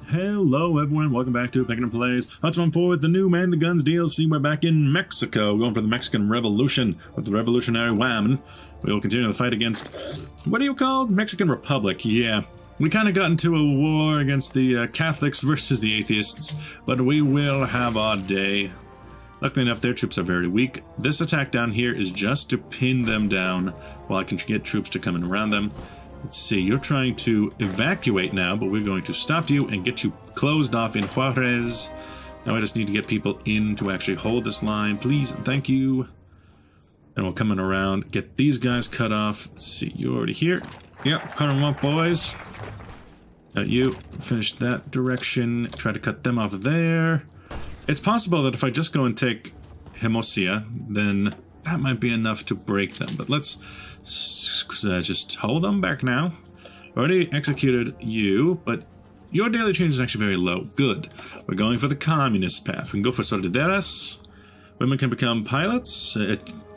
Hello everyone, welcome back to Picking Up Plays. Let's run forward the new Man the Guns DLC. We're back in Mexico, going for the Mexican Revolution with the Revolutionary Wham. We will continue the fight against, what do you call Mexican Republic? Yeah, we kind of got into a war against the Catholics versus the atheists, but we will have our day. Luckily enough, their troops are very weak. This attack down here is just to pin them down while I can get troops to come in around them. Let's see, you're trying to evacuate now, but we're going to stop you and get you closed off in Juarez. Now I just need to get people in to actually hold this line, please and thank you. And we'll come in around, get these guys cut off. Let's see, you're already here. Yep, cut them up, boys. Now you finish that direction, try to cut them off there. It's possible that if I just go and take Hermosia, then that might be enough to break them, but let's just hold them back now. Already executed you, but your daily change is actually very low. Good. We're going for the communist path. We can go for soldaderas. Women can become pilots.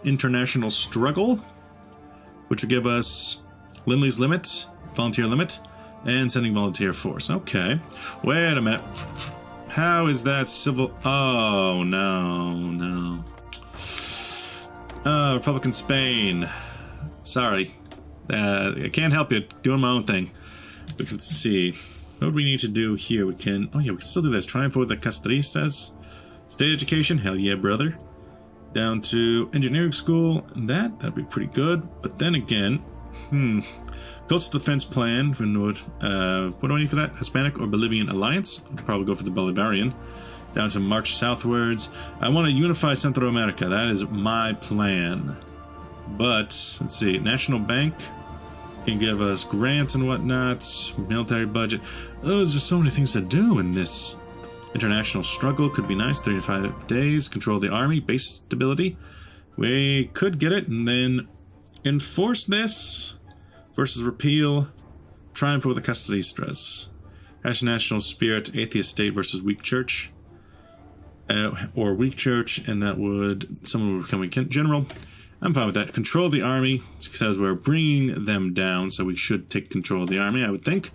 International struggle, which will give us Lindley's limit, volunteer limit, and sending volunteer force. Okay. Wait a minute. How is that civil? Oh, no. Republican Spain. Sorry. I can't help you. Doing my own thing. But let's see. What do we need to do here? We can... Oh, yeah, we can still do this. Triumph over the Castristas. State education. Hell yeah, brother. Down to engineering school. That'd be pretty good. But then again... Coastal defense plan. What do I need for that? Hispanic or Bolivian alliance? I'll probably go for the Bolivarian. Down to march southwards. I want to unify Central America. That is my plan. But, let's see, National Bank can give us grants and whatnot, military budget. Those are so many things to do in this. International struggle could be nice, 35 days, control the army, base stability. We could get it and then enforce this versus repeal, triumph over the Castristas. National spirit, atheist state versus weak church. Or weak church, and that would, someone would become a general. I'm fine with that. Control the army, because we're bringing them down, so we should take control of the army, I would think.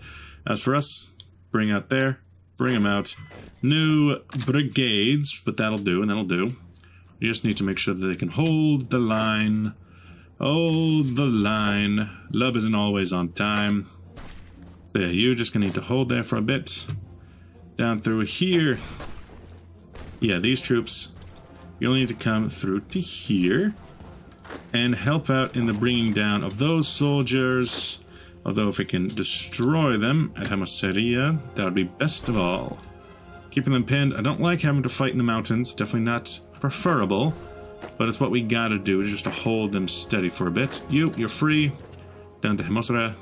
As for us, bring out there, bring them out. New brigades, but that'll do, and that'll do. We just need to make sure that they can hold the line. Hold the line. Love isn't always on time. So yeah, you're just gonna need to hold there for a bit. Down through here. Yeah, these troops, you'll need to come through to here and help out in the bringing down of those soldiers. Although if we can destroy them at Hermoseria, that would be best of all. Keeping them pinned, I don't like having to fight in the mountains, definitely not preferable, but it's what we gotta do, just to hold them steady for a bit. You're free, down to Hermoseria.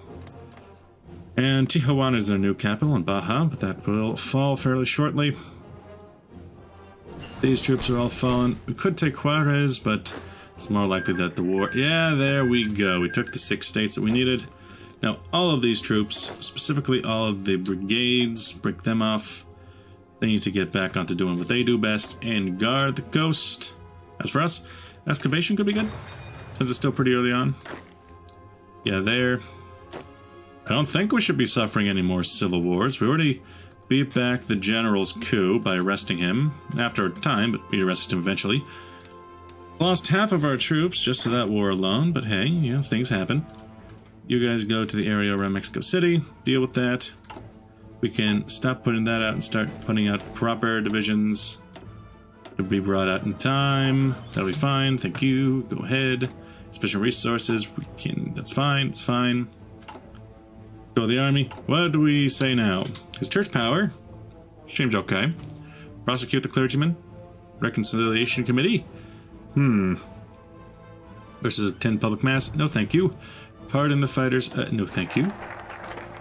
And Tijuana is their new capital in Baja, but that will fall fairly shortly. These troops are all fallen. We could take Juarez, but it's more likely that the war... Yeah, there we go. We took the 6 states that we needed. Now, all of these troops, specifically all of the brigades, break them off. They need to get back onto doing what they do best and guard the coast. As for us, excavation could be good, since it's still pretty early on. Yeah, there. I don't think we should be suffering any more civil wars. We already beat back the general's coup by arresting him. After a time, but we arrested him eventually. Lost half of our troops just to that war alone, but hey, you know, things happen. You guys go to the area around Mexico City, deal with that. We can stop putting that out and start putting out proper divisions to be brought out in time. That'll be fine, thank you, go ahead. Sufficient resources, we can, that's fine, it's fine. Go the army, what do we say now? Because church power, seems okay. Prosecute the clergyman, reconciliation committee. Versus attend public mass. No, thank you. Pardon the fighters. No, thank you.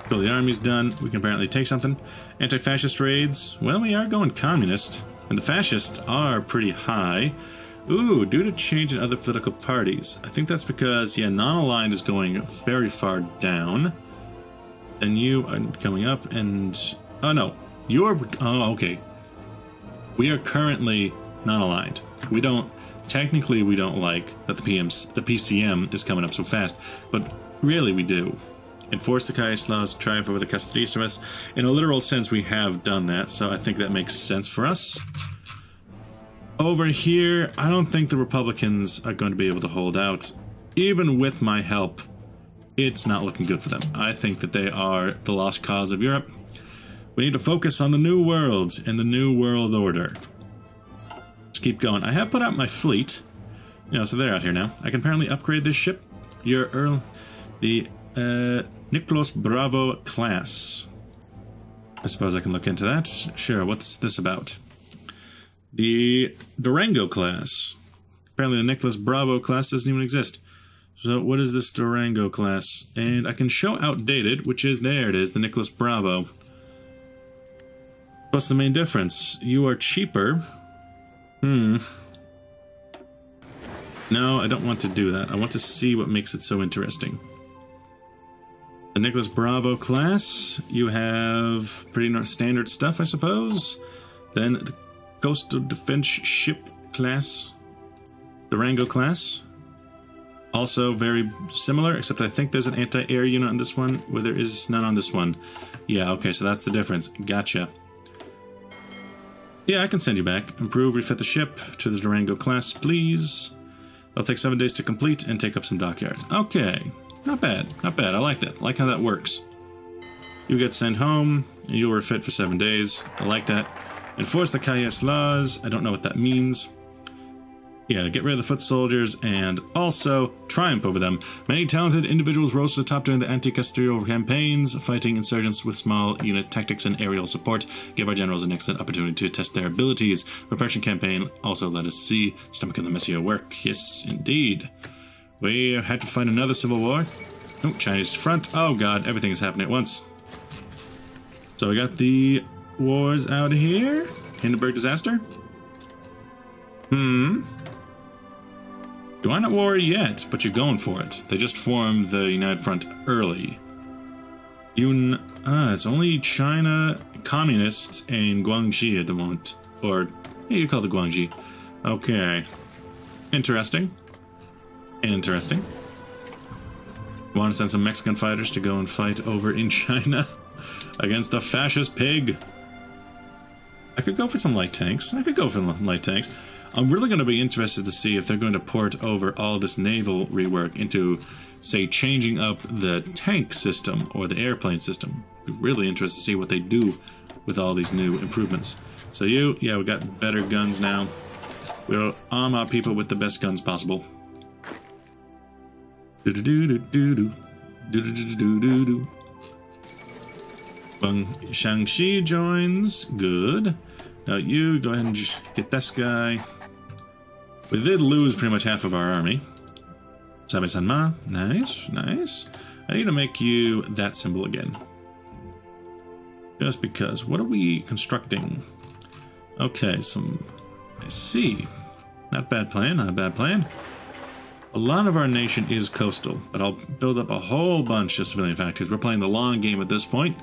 So the army's done. We can apparently take something. Anti-fascist raids. Well, we are going communist. And the fascists are pretty high. Ooh, due to change in other political parties. I think that's because, yeah, non-aligned is going very far down. And you are coming up and... Oh, no. You're... Oh, okay. We are currently non-aligned. We don't... Technically, we don't like that the PCM is coming up so fast, but really we do. Enforce the Kai's laws, triumph over the Castristas. In a literal sense, we have done that, so I think that makes sense for us. Over here, I don't think the Republicans are going to be able to hold out. Even with my help, it's not looking good for them. I think that they are the lost cause of Europe. We need to focus on the New World and the New World Order. Let's keep going. I have put out my fleet. You know, so they're out here now. I can apparently upgrade this ship. Your Earl, the Nicholas Bravo class. I suppose I can look into that. Sure, what's this about? The Durango class. Apparently the Nicholas Bravo class doesn't even exist. So what is this Durango class? And I can show outdated, which is, there it is, the Nicholas Bravo. What's the main difference? You are cheaper. No, I don't want to do that. I want to see what makes it so interesting. The Nicholas Bravo class, you have pretty standard stuff, I suppose. Then the Coastal Defense Ship class, the Durango class. Also very similar, except I think there's an anti-air unit on this one, where there is none on this one. Yeah, okay, so that's the difference. Gotcha. Yeah, I can send you back. Improve, refit the ship to the Durango class, please. It'll take 7 days to complete and take up some dockyards. Okay. Not bad. Not bad. I like that. I like how that works. You get sent home, and you'll refit for 7 days. I like that. Enforce the Kayas laws. I don't know what that means. Yeah, get rid of the foot soldiers, and also triumph over them. Many talented individuals rose to the top during the anti-Castillo campaigns, fighting insurgents with small unit tactics and aerial support. Give our generals an excellent opportunity to test their abilities. Repression campaign also let us see stomach of the Messiah work. Yes, indeed. We had to fight another civil war. Oh, Chinese front. Oh god, everything is happening at once. So we got the wars out here. Hindenburg disaster. Do I not war yet? But you're going for it. They just formed the United Front early. It's only China, communists, and Guangxi at the moment. Or, yeah, you call it Guangxi. Okay. Interesting. Interesting. Want to send some Mexican fighters to go and fight over in China against the fascist pig. I could go for some light tanks. I'm really going to be interested to see if they're going to port over all this naval rework into, say, changing up the tank system or the airplane system. Be really interested to see what they do with all these new improvements. So yeah, we got better guns now. We'll arm our people with the best guns possible. Shang-Chi joins. Good. Now you go ahead and get this guy. We did lose pretty much half of our army. Sabe-sanma. Nice, nice. I need to make you that symbol again. Just because. What are we constructing? Okay, I see. Not a bad plan, not a bad plan. A lot of our nation is coastal, but I'll build up a whole bunch of civilian factories. We're playing the long game at this point.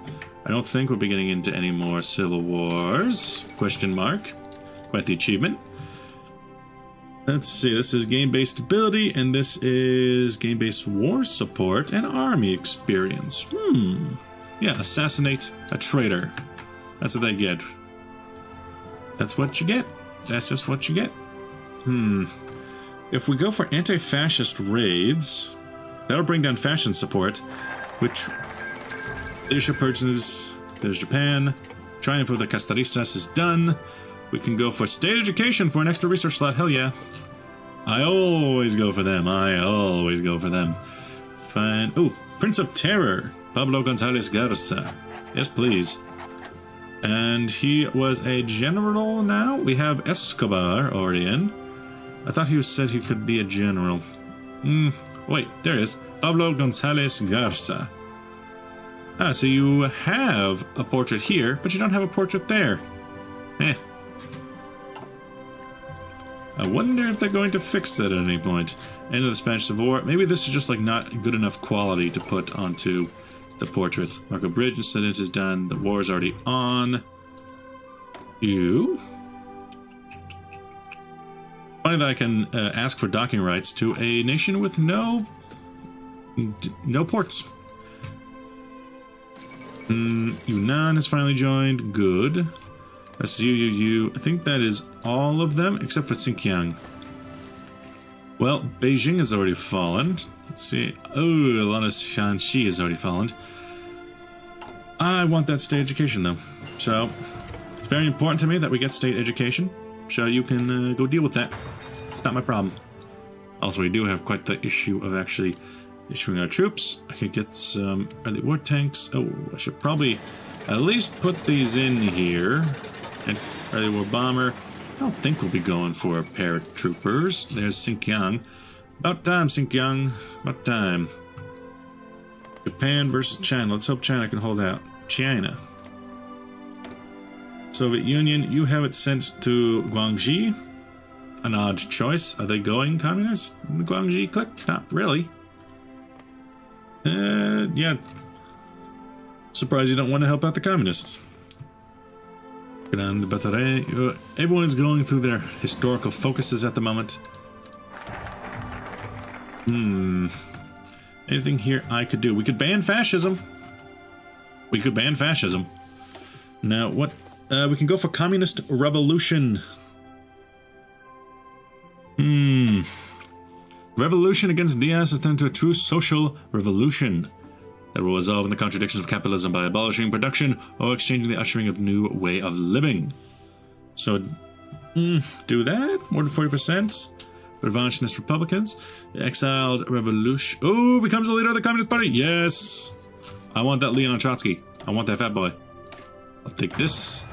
I don't think we'll be getting into any more civil wars. Question mark. Quite the achievement. Let's see, this is game-based ability, and this is game-based war support and army experience. Yeah, assassinate a traitor. That's what they get. That's what you get. That's just what you get. If we go for anti-fascist raids, that'll bring down fashion support, which leadership purchases. There's Japan. Triumph of the Castristas is done. We can go for state education for an extra research slot. Hell yeah. I always go for them. I always go for them. Fine. Oh, Prince of Terror. Pablo González Garza. Yes, please. And he was a general now. We have Escobar already in. I thought he said he could be a general. Wait, there it is. Pablo González Garza. Ah, so you have a portrait here, but you don't have a portrait there. I wonder if they're going to fix that at any point. End of the Spanish Civil War. Maybe this is just like not good enough quality to put onto the portrait. Marco Bridge incident is done. The war is already on. You. Funny that I can ask for docking rights to a nation with no ports. Yunnan has finally joined. Good. That's you. I think that is all of them, except for Xinjiang. Well, Beijing has already fallen. Let's see. Oh, a lot of Shanxi has already fallen. I want that state education, though. So, it's very important to me that we get state education. So you can go deal with that. It's not my problem. Also, we do have quite the issue of actually issuing our troops. I could get some early war tanks. Oh, I should probably at least put these in here. And early war bomber. I don't think we'll be going for paratroopers. There's Xinjiang. About time, Xinjiang. About time. Japan versus China. Let's hope China can hold out. China. Soviet Union, you have it sent to Guangxi. An odd choice. Are they going communist? The Guangxi clique? Not really. Yeah. Surprised you don't want to help out the communists. Everyone is going through their historical focuses at the moment. Anything here I could do? We could ban fascism. We could ban fascism. Now, what? We can go for communist revolution. Revolution against Diaz has turned to a true social revolution that will resolve in the contradictions of capitalism by abolishing production or exchanging the ushering of new way of living. So, do that? More than 40%? Revanchist Republicans? Exiled revolution. Oh, becomes the leader of the Communist Party. Yes. I want that Leon Trotsky. I want that fat boy. I'll take this.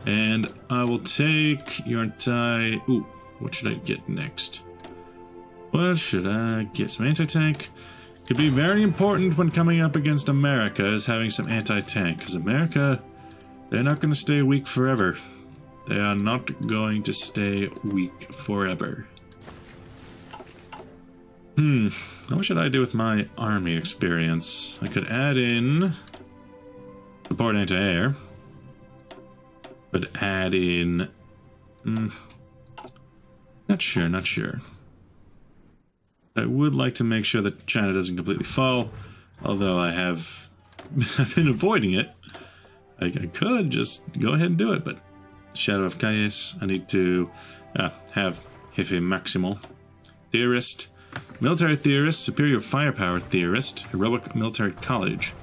And I will take your entire... Ooh, what should I get next? What should I get? Some anti-tank? Could be very important when coming up against America is having some anti-tank. Because America, they're not going to stay weak forever. They are not going to stay weak forever. What should I do with my army experience? I could add in support anti-air. But add in... Not sure. I would like to make sure that China doesn't completely fall. Although I have I've been avoiding it. I could just go ahead and do it, but... Shadow of Calles, I need to have Jefe Maximal. Theorist. Military theorist, superior firepower theorist, heroic military college.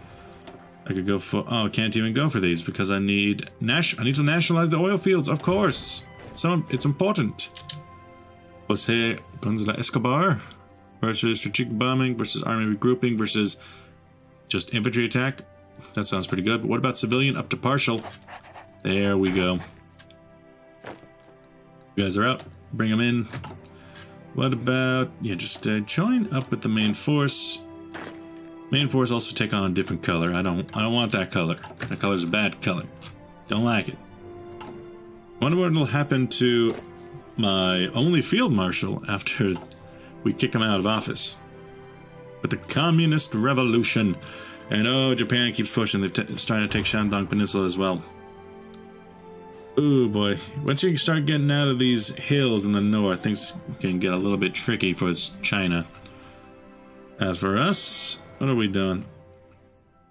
I could go for... Oh, I can't even go for these because I need to nationalize the oil fields, of course. So it's important. Jose Gonzalo Escobar versus strategic bombing versus army regrouping versus just infantry attack. That sounds pretty good. But what about civilian up to partial? There we go. You guys are out. Bring them in. What about... Yeah, just join up with the main force. Main force also take on a different color. I don't want that color. That color's a bad color. Don't like it. Wonder what will happen to my only field marshal after we kick him out of office. With the communist revolution. And oh, Japan keeps pushing. They're starting to take Shandong Peninsula as well. Oh boy. Once you start getting out of these hills in the north, things can get a little bit tricky for China. As for us, what are we doing?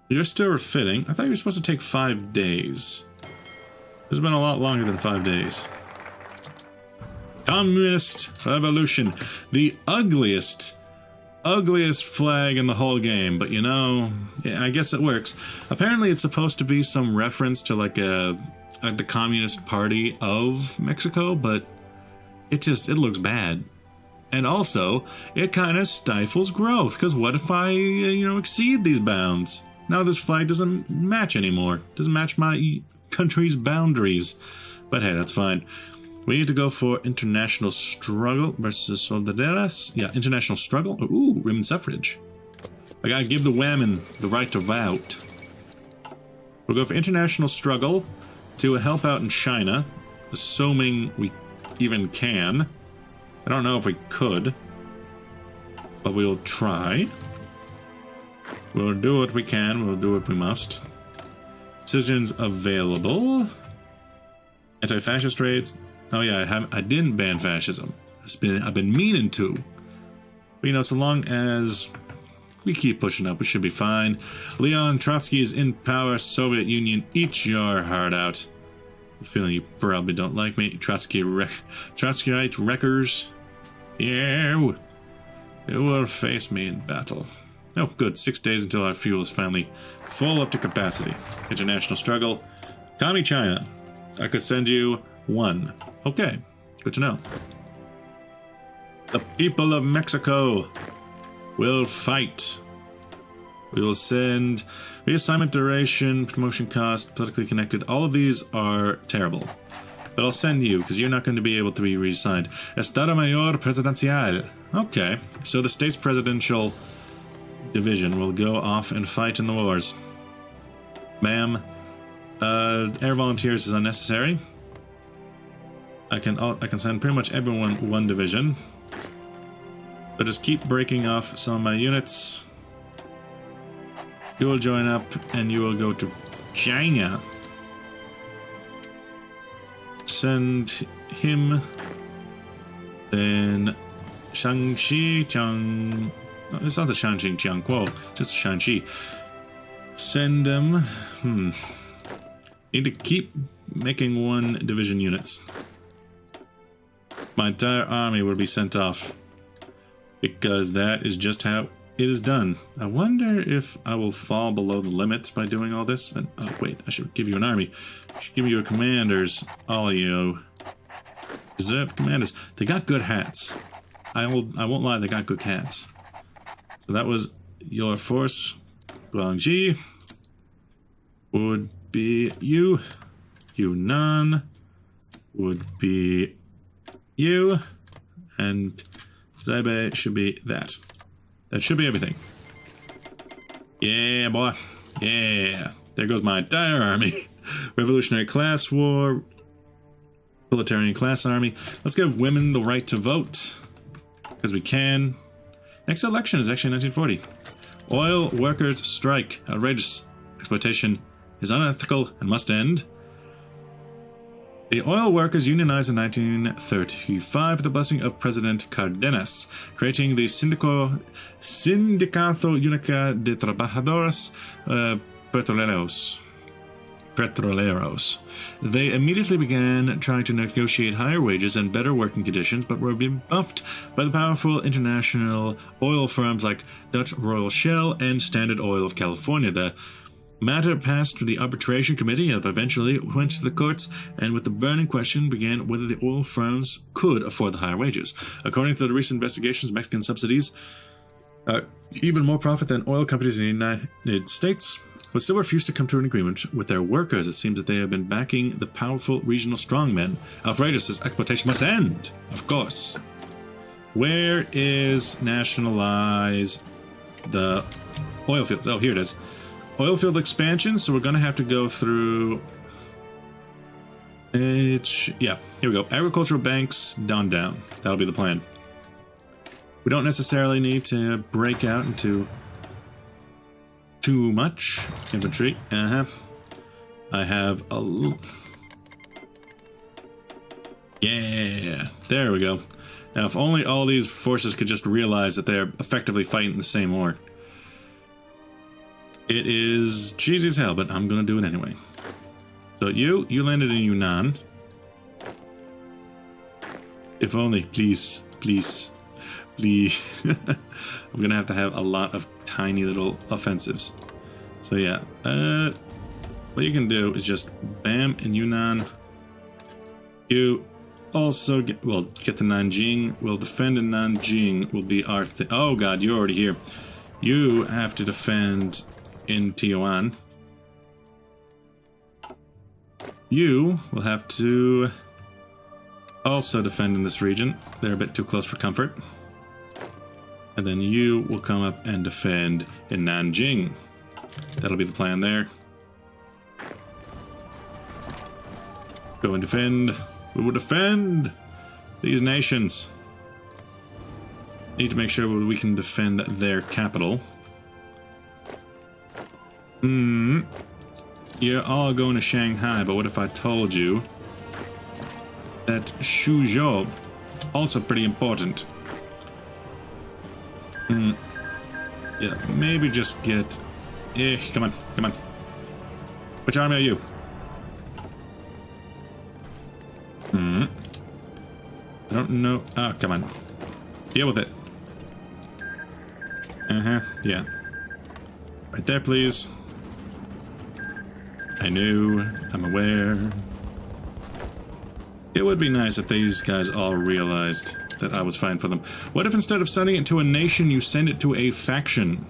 You're still refitting. I thought you were supposed to take 5 days. It's been a lot longer than 5 days. Communist revolution. The ugliest flag in the whole game. But you know, yeah, I guess it works. Apparently it's supposed to be some reference to like the Communist Party of Mexico, but it looks bad. And also, it kind of stifles growth, because what if I, exceed these bounds? Now this flag doesn't match anymore. Doesn't match my country's boundaries. But hey, that's fine. We need to go for international struggle versus soldaderas. Yeah, international struggle. Ooh, women suffrage. I gotta give the women the right to vote. We'll go for international struggle to help out in China, assuming we even can. I don't know if we could, but we'll try. We'll do what we can, we'll do what we must. Decisions available. Anti-fascist raids. Oh yeah, I didn't ban fascism. I've been meaning to. But so long as We keep pushing up. We should be fine. Leon Trotsky is in power. Soviet Union, eat your heart out. I'm feeling you probably don't like me. Trotskyite wreckers. Yeah. It will face me in battle. Oh, good. 6 days until our fuel is finally full up to capacity. International struggle. Commie China. I could send you 1. Okay. Good to know. The people of Mexico will fight. We will send reassignment duration, promotion cost, politically connected. All of these are terrible. But I'll send you, because you're not going to be able to be reassigned. Estado Mayor Presidencial. Okay, so the state's presidential division will go off and fight in the wars. Bam. Air volunteers is unnecessary. I can send pretty much everyone 1 division. But just keep breaking off some of my units. You will join up and you will go to China. Send him. Then Shang-Chi, Chang. No, it's not the Shang-Chi, Jiangguo, just Shang-Chi. Send them. Need to keep making 1 division units. My entire army will be sent off. Because that is just how it is done. I wonder if I will fall below the limit by doing all this. And, oh, wait, I should give you an army. I should give you a commanders. All of you deserve commanders. They got good hats. I won't lie, they got good hats. So that was your force. Guangxi would be you. Yunnan would be you. And Zaibei should be that. That should be everything. Yeah, boy. Yeah. There goes my entire army. Revolutionary class war. Proletarian class army. Let's give women the right to vote. Because we can. Next election is actually 1940. Oil workers strike. Outrageous exploitation is unethical and must end. The oil workers unionized in 1935 with the blessing of President Cardenas, creating the Sindicato Única de Trabajadores Petroleros. They immediately began trying to negotiate higher wages and better working conditions, but were rebuffed by the powerful international oil firms like Dutch Royal Shell and Standard Oil of California. The matter passed through the arbitration committee and eventually went to the courts, and with the burning question began whether the oil firms could afford the higher wages. According to the recent investigations, Mexican subsidies are even more profit than oil companies in the United States, but still refuse to come to an agreement with their workers. It seems that they have been backing the powerful regional strongmen. Outrageous, this exploitation must end, of course. Where is nationalize the oil fields? Oh, here it is. Oil field expansion, so we're going to have to go through... yeah, here we go. Agricultural banks, down. That'll be the plan. We don't necessarily need to break out into too much infantry. I have a... Yeah, there we go. Now, if only all these forces could just realize that they're effectively fighting the same war. It is cheesy as hell, but I'm gonna do it anyway. So you landed in Yunnan. If only, please. I'm gonna have to have a lot of tiny little offensives. So yeah, what you can do is just bam in Yunnan. You also get the Nanjing. We'll defend in Nanjing. Will be our thing. Oh god, you're already here. You have to defend in Tijuana. You will have to also defend in this region. They're a bit too close for comfort. And then you will come up and defend in Nanjing. That'll be the plan there. Go and defend. We will defend these nations. Need to make sure we can defend their capital. You're all going to Shanghai, but what if I told you that Suzhou, also pretty important. Yeah, maybe just get... come on, come on. Which army are you? I don't know. Ah, come on. Deal with it. Yeah. Right there, please. I knew. I'm aware. It would be nice if these guys all realized that I was fine for them. What if instead of sending it to a nation, you send it to a faction?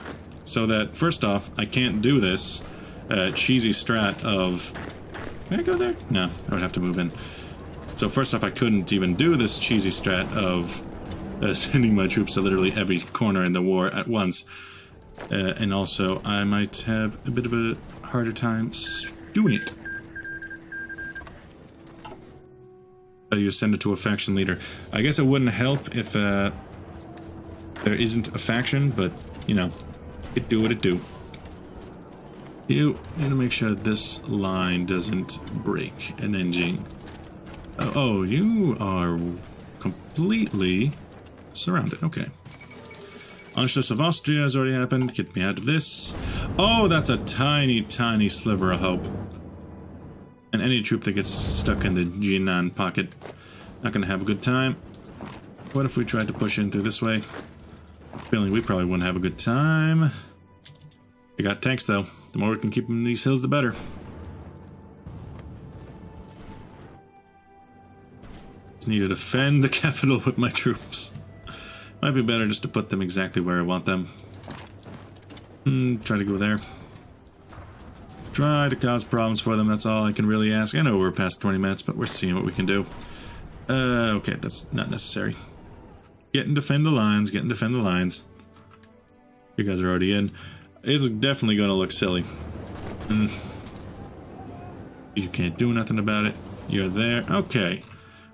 So that, first off, I can't do this cheesy strat of... Can I go there? No, I would have to move in. So first off, I couldn't even do this cheesy strat of sending my troops to literally every corner in the war at once. And also, I might have a bit of a harder time doing it. So you send it to a faction leader. I guess it wouldn't help if there isn't a faction, but, you know, it do what it do. You need to make sure this line doesn't break an engine. Oh, you are completely surrounded. Okay. Anschluss of Austria has already happened. Get me out of this. Oh, that's a tiny, tiny sliver of hope. And any troop that gets stuck in the Jinan pocket, not gonna have a good time. What if we tried to push in through this way? Feeling we probably wouldn't have a good time. We got tanks though. The more we can keep them in these hills, the better. Just need to defend the capital with my troops. Might be better just to put them exactly where I want them. Try to go there. Try to cause problems for them, that's all I can really ask. I know we're past 20 minutes, but we're seeing what we can do. Okay, that's not necessary. Get and defend the lines, get and defend the lines. You guys are already in. It's definitely going to look silly. You can't do nothing about it. You're there. Okay.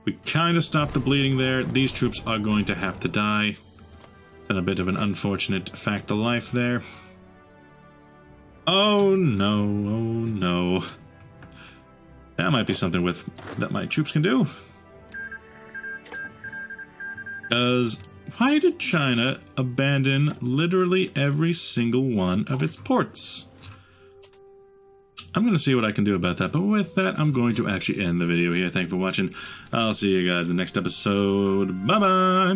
We kind of stopped the bleeding there. These troops are going to have to die. It's a bit of an unfortunate fact of life there. Oh no, oh no. That might be something that my troops can do. Because why did China abandon literally every single one of its ports? I'm going to see what I can do about that, but with that, I'm going to actually end the video here. Thanks for watching. I'll see you guys in the next episode. Bye-bye!